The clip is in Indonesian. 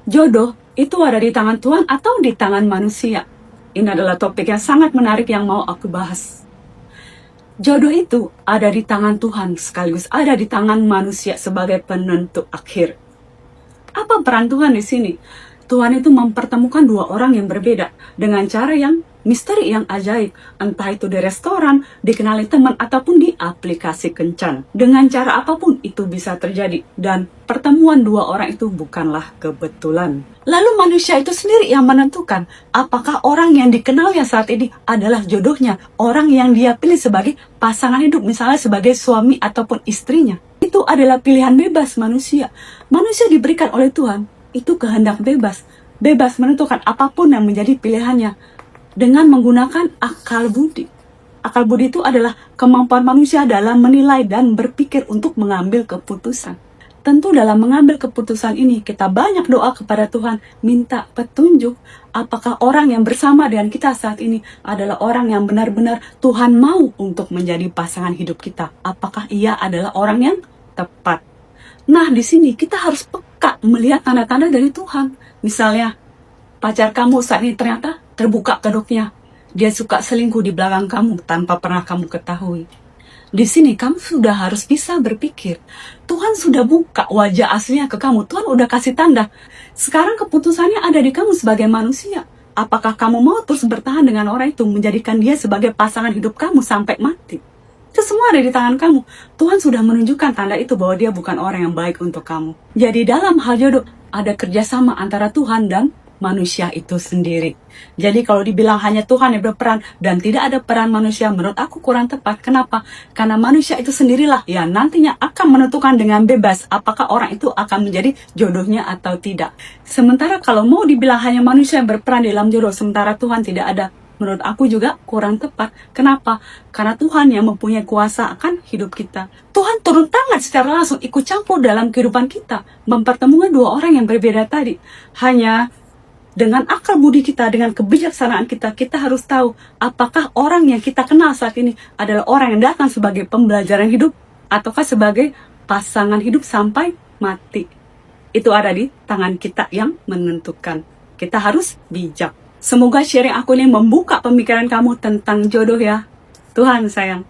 Jodoh itu ada di tangan Tuhan atau di tangan manusia? Ini adalah topik yang sangat menarik yang mau aku bahas. Jodoh itu ada di tangan Tuhan sekaligus ada di tangan manusia sebagai penentu akhir. Apa peran Tuhan di sini? Tuhan itu mempertemukan dua orang yang berbeda dengan cara yang misteri yang ajaib. Entah itu di restoran, dikenali teman, ataupun di aplikasi kencan. Dengan cara apapun itu bisa terjadi. Dan pertemuan dua orang itu bukanlah kebetulan. Lalu manusia itu sendiri yang menentukan apakah orang yang dikenalnya saat ini adalah jodohnya. Orang yang dia pilih sebagai pasangan hidup, misalnya sebagai suami ataupun istrinya. Itu adalah pilihan bebas manusia. Manusia diberikan oleh Tuhan itu kehendak bebas. Bebas menentukan apapun yang menjadi pilihannya dengan menggunakan akal budi. Akal budi itu adalah kemampuan manusia dalam menilai dan berpikir untuk mengambil keputusan. Tentu dalam mengambil keputusan ini kita banyak doa kepada Tuhan, minta petunjuk apakah orang yang bersama dengan kita saat ini adalah orang yang benar-benar Tuhan mau untuk menjadi pasangan hidup kita. Apakah ia adalah orang yang tepat? Nah, di sini kita harus peka melihat tanda-tanda dari Tuhan. Misalnya, pacar kamu saat ini ternyata terbuka kedoknya. Dia suka selingkuh di belakang kamu tanpa pernah kamu ketahui. Di sini kamu sudah harus bisa berpikir. Tuhan sudah buka wajah aslinya ke kamu. Tuhan udah kasih tanda. Sekarang keputusannya ada di kamu sebagai manusia. Apakah kamu mau terus bertahan dengan orang itu, menjadikan dia sebagai pasangan hidup kamu sampai mati? Itu semua ada di tangan kamu. Tuhan sudah menunjukkan tanda itu bahwa dia bukan orang yang baik untuk kamu. Jadi dalam hal jodoh, ada kerjasama antara Tuhan dan manusia itu sendiri. Jadi kalau dibilang hanya Tuhan yang berperan dan tidak ada peran manusia, menurut aku kurang tepat. Kenapa? Karena manusia itu sendirilah yang nantinya akan menentukan dengan bebas apakah orang itu akan menjadi jodohnya atau tidak. Sementara kalau mau dibilang hanya manusia yang berperan dalam jodoh, sementara Tuhan tidak ada, menurut aku juga kurang tepat. Kenapa? Karena Tuhan yang mempunyai kuasa akan hidup kita. Tuhan turun tangan secara langsung ikut campur dalam kehidupan kita, mempertemukan dua orang yang berbeda tadi. Hanya dengan akal budi kita, dengan kebijaksanaan kita, kita harus tahu apakah orang yang kita kenal saat ini adalah orang yang datang sebagai pembelajaran hidup ataukah sebagai pasangan hidup sampai mati. Itu ada di tangan kita yang menentukan. Kita harus bijak. Semoga sharing aku ini membuka pemikiran kamu tentang jodoh ya. Tuhan sayang.